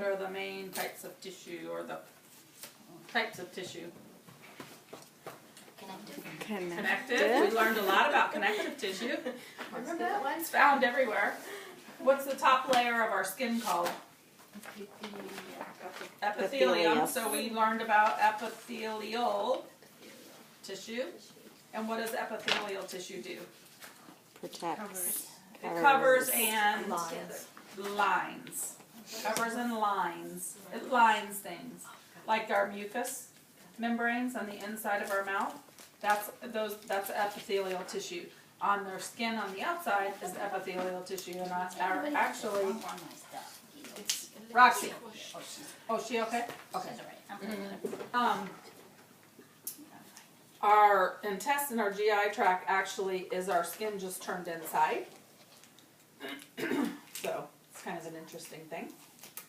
What are the main types of tissue, or the types of tissue? Connective. We learned a lot about connective tissue. Remember that one? It's found everywhere. What's the top layer of our skin called? Epithelium. So we learned about epithelial tissue. And what does epithelial tissue do? Protects. It covers and lines. Covers and lines. It lines things. Like our mucous membranes on the inside of our mouth. That's epithelial tissue. On their skin on the outside is epithelial tissue, and actually, Roxy. Oh, she okay? Okay. Our intestine, our GI tract, actually is our skin just turned inside. So it's kind of an interesting thing.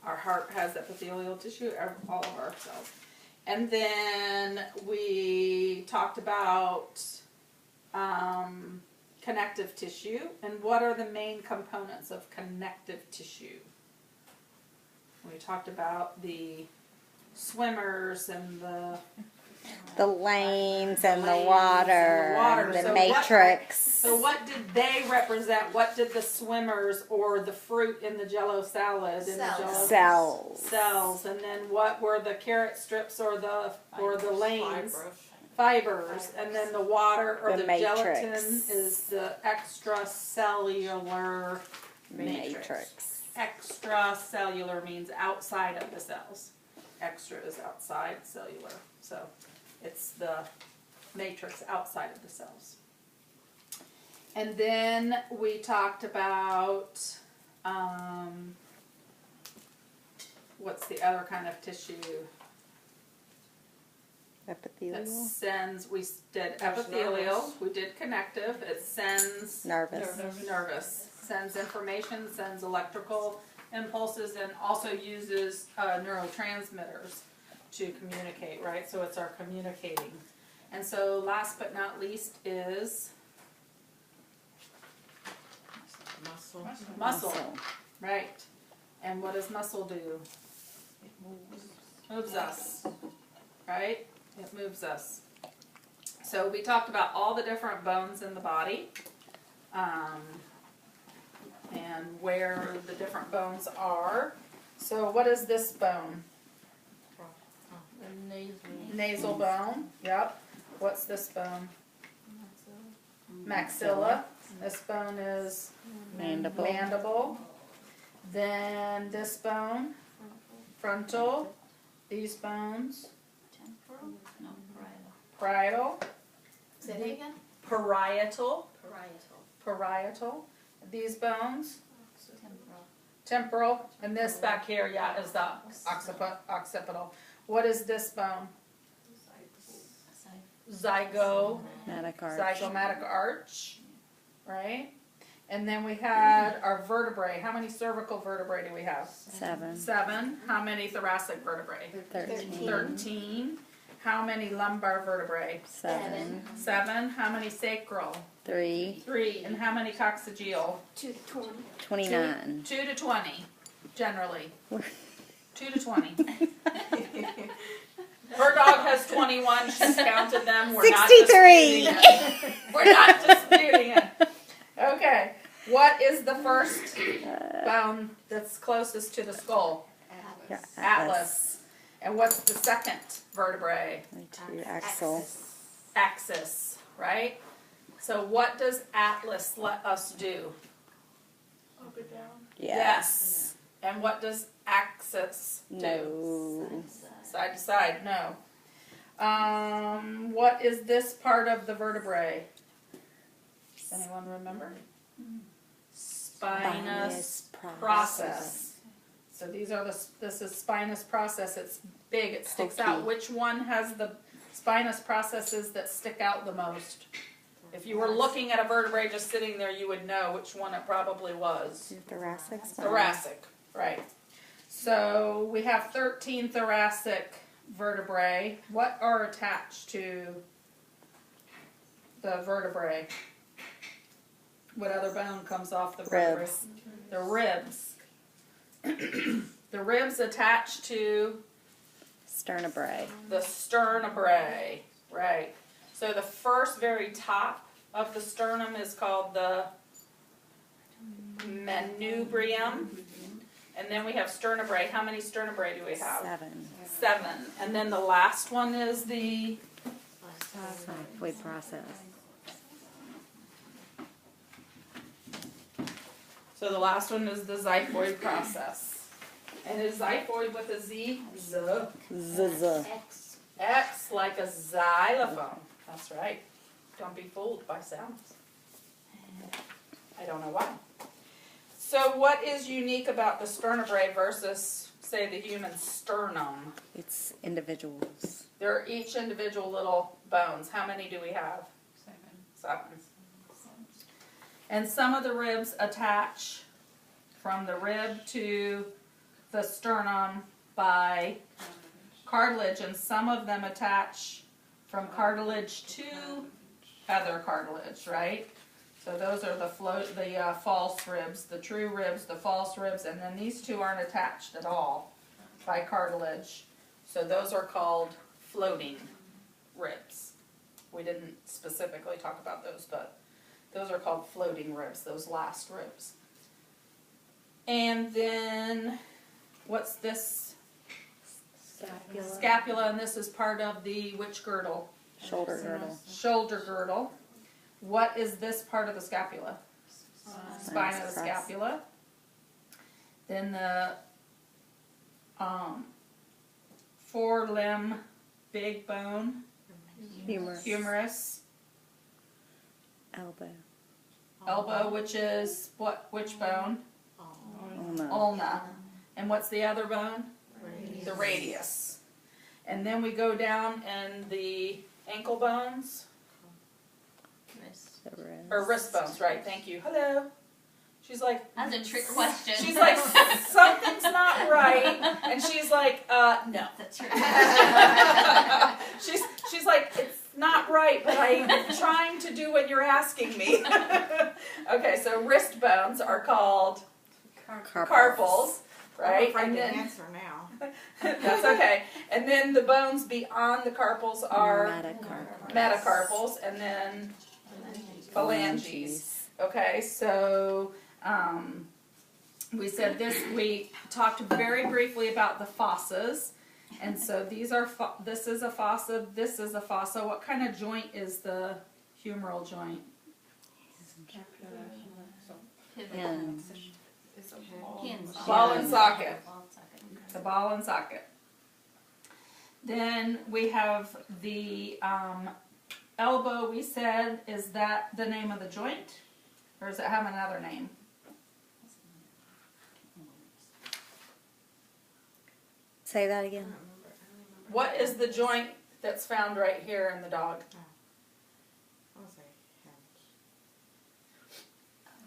Our heart has epithelial tissue, all of our cells. And then we talked about connective tissue, and what are the main components of connective tissue? We talked about the swimmers and the lanes and the water, the so matrix. What did they represent? What did the swimmers or the fruit in the Jello salad? Cells. And then what were the carrot strips or the lanes? Fibers. And then the water or the gelatin is the extracellular matrix. Extracellular means outside of the cells. Extra is outside, cellular. So it's the matrix outside of the cells. And then we talked about, what's the other kind of tissue? Epithelial. That sends, we did epithelial, we did connective, it sends nervous. Sends information, sends electrical impulses, and also uses neurotransmitters to communicate, right? So it's our communicating. And so last but not least is muscle. Right. And what does muscle do? It moves us, right? It moves us. So we talked about all the different bones in the body, and where the different bones are. So what is this bone? Nasal bone. Yep. What's this bone? Maxilla. This bone is mandible. Then this bone, frontal. These bones, parietal. Say that again? Parietal. These bones, temporal. And this back here, is the occipital. What is this bone? Zygomatic arch, right? And then we had our vertebrae. How many cervical vertebrae do we have? 7. How many thoracic vertebrae? 13. How many lumbar vertebrae? 7. How many sacral? 3. And how many coccygeal? 2 to 20. 29. 2 to 20, generally. 2 to 20. Her dog has 21. She's counted them. We're 63. We're not disputing it. Okay. What is the first bone that's closest to the skull? Atlas. And what's the second vertebrae? Axis, right? So what does atlas let us do? Up and down. Yes. And what does axis do? No. Side to side, no. What is this part of the vertebrae? Does anyone remember? Spinous process. So this is spinous process. It's big, it sticks out. Which one has the spinous processes that stick out the most? If you were looking at a vertebrae just sitting there, you would know which one it probably was. Thoracic, right. So we have 13 thoracic vertebrae. What are attached to the vertebrae? What other bone comes off the vertebrae? Ribs. The ribs. The ribs attach to Sternebrae. the sternebrae, right. So the first very top of the sternum is called the manubrium. And then we have sternebrae. How many sternebrae do we have? 7. 7. And then the last one is the Xiphoid process. So the last one is the xiphoid process. And is xiphoid with a Z? Z. Z. X like a xylophone. That's right. Don't be fooled by sounds. I don't know why. So what is unique about the sternebrae versus, say, the human sternum? It's individuals. They're each individual little bones. How many do we have? 7. And some of the ribs attach from the rib to the sternum by cartilage, and some of them attach from cartilage to other cartilage, right? So those are the false ribs, the true ribs, the false ribs, and then these two aren't attached at all by cartilage. So those are called floating ribs. We didn't specifically talk about those, but those are called floating ribs, those last ribs. And then, what's this? Scapula, and this is part of the which girdle? Shoulder girdle. Shoulder girdle. What is this part of the scapula? Spine of the scapula. Then the forelimb big bone, humerus. Elbow, which is what? Which bone? Ulna. And what's the other bone? Radius. The radius. And then we go down and the ankle bones, or wrist bones, right? Thank you. Hello. She's like, That's a trick question. she's like, something's not right, and she's like, no. That's a trick question. She's like, it's not right, but I'm trying to do what you're asking me. Okay, so wrist bones are called carpals, right? I'm afraid And to then answer now. that's okay. And then the bones beyond the carpals are metacarpals, and then phalanges. Okay, so we said this. We talked very briefly about the fossas, and so these are. This is a fossa. This is a fossa. What kind of joint is the humeral joint? Ball and socket. The ball and socket. Then we have the elbow. We said, is that the name of the joint, or does it have another name? Say that again. What is the joint that's found right here in the dog?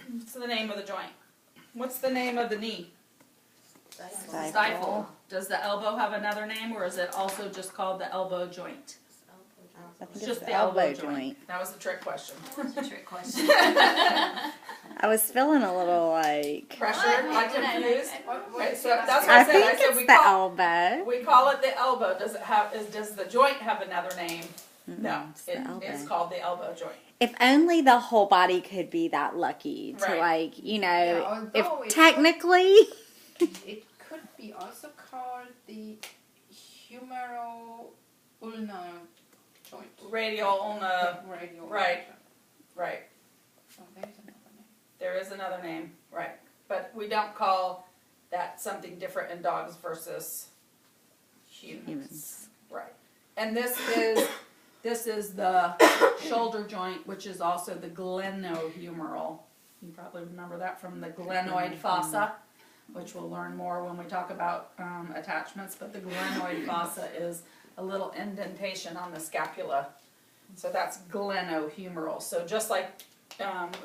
What's the name of the joint? What's the name of the knee? Stifle. Does the elbow have another name, or is it also just called the elbow joint? I think Just it's the elbow joint. joint. That was the trick question. That's a trick question. I was feeling a little like. Pressure? Like confused? Okay, so that's what I I said. think I said it's the elbow. we call it the elbow. Does it have? Does the joint have another name? No, It's the elbow. it's called the elbow joint. If only the whole body could be that lucky to, Right. like, you know, Yeah, if although it technically. It could be also called the humeral ulnar joint. Radial ulna. Radial right. ulnar. Right. So there's another name. There is another name. Right. But we don't call that something different in dogs versus humans. Right. And this is the shoulder joint, which is also the glenohumeral. You probably remember that from the glenoid fossa, which we'll learn more when we talk about attachments. But the glenoid fossa is a little indentation on the scapula. So that's glenohumeral. So just like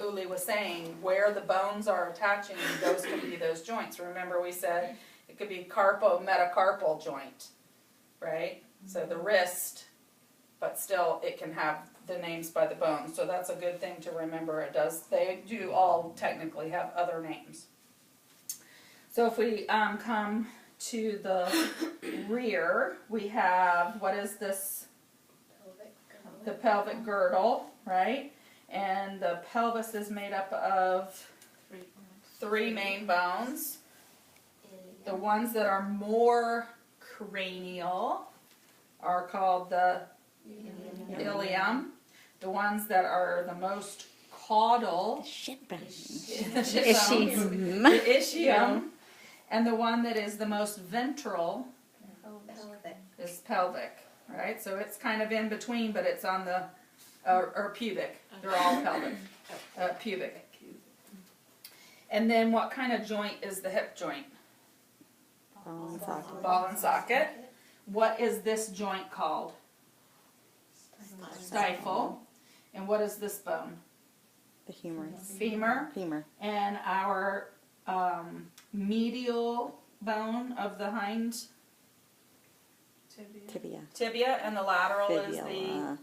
Uli was saying, where the bones are attaching, those can be those joints. Remember we said it could be carpo-metacarpal joint, right? So the wrist, but still it can have the names by the bones. So that's a good thing to remember. They do all technically have other names. So if we come to the rear, we have, what is this? The pelvic girdle, right? And the pelvis is made up of 3 main bones. The ones that are more cranial are called the ilium. The ones that are the most caudal, Shit bone. the Ischium. ischium. And the one that is the most ventral is pelvic, right? So it's kind of in between, but it's on the, or pubic. They're all pelvic, pubic. And then what kind of joint is the hip joint? Ball and socket. Ball and socket. What is this joint called? Stifle. And what is this bone? The humerus. Femur. Femur. And our medial bone of the hind Tibia. tibia, and the lateral is the Fibula.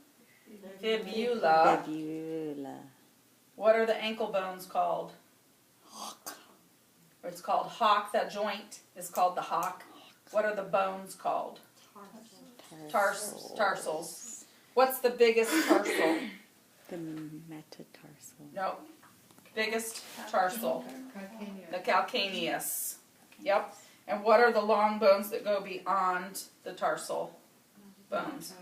fibula. Fibula. What are the ankle bones called? It's called hock. That joint is called the hock. What are the bones called? Tarsals. What's the biggest tarsal? The metatarsal. No. Biggest tarsal. The calcaneus. Yep. And what are the long bones that go beyond the tarsal bones?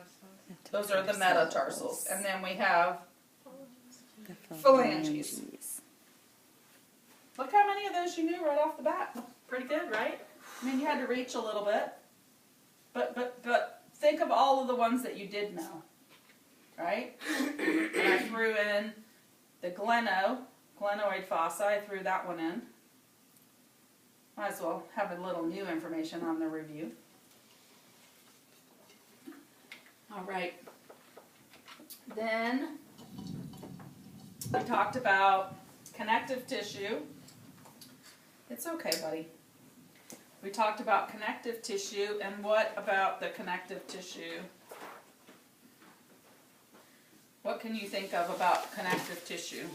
Those are the metatarsals. And then we have, The phalanges. look how many of those you knew right off the bat. Pretty good, right? I mean, you had to reach a little bit. But think of all of the ones that you did know. Right? And I threw in the glenoid fossa. I threw that one in. Might as well have a little new information on the review. All right. Then we talked about connective tissue. It's okay, buddy. We talked about connective tissue, and what about the connective tissue? What can you think of about connective tissue?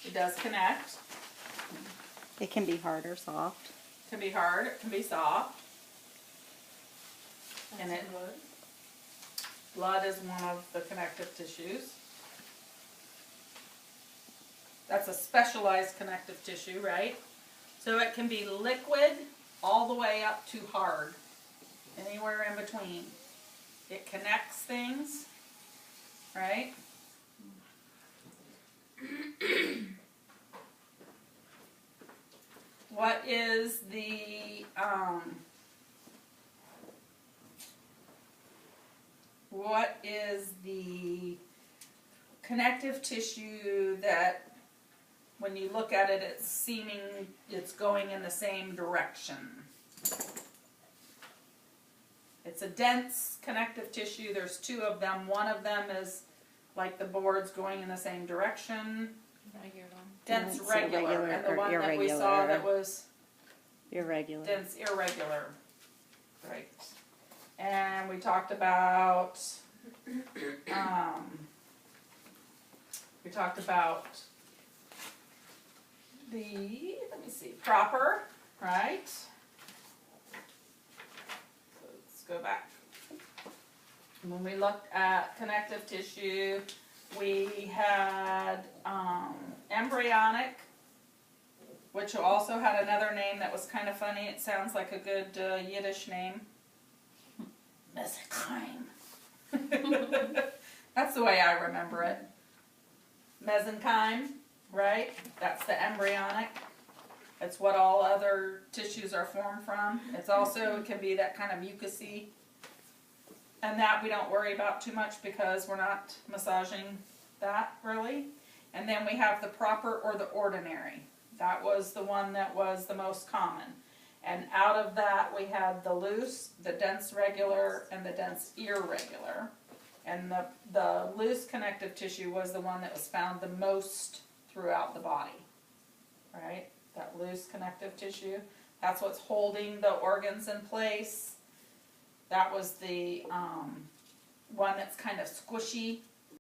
It does connect. It can be hard or soft. It can be hard, it can be soft. And blood is one of the connective tissues. That's a specialized connective tissue, right? So it can be liquid all the way up to hard, anywhere in between. It connects things, right? What is the connective tissue that when you look at it, it's going in the same direction? It's a dense connective tissue. There's 2 of them. One of them is like the boards going in the same direction. Dense regular. And the one that we saw that was irregular. dense irregular. Right. And we talked about the, let me see, proper, right? So let's go back. When we looked at connective tissue, we had embryonic, which also had another name that was kind of funny. It sounds like a good Yiddish name. Mesenchyme. That's the way I remember it. Mesenchyme, right? That's the embryonic. It's what all other tissues are formed from. It's also, it can be that kind of mucousy. And that we don't worry about too much because we're not massaging that really. And then we have the proper or the ordinary. That was the one that was the most common. And out of that we had the loose, the dense regular, and the dense irregular. And the loose connective tissue was the one that was found the most throughout the body. Right? That loose connective tissue. That's what's holding the organs in place. That was the one that's kind of squishy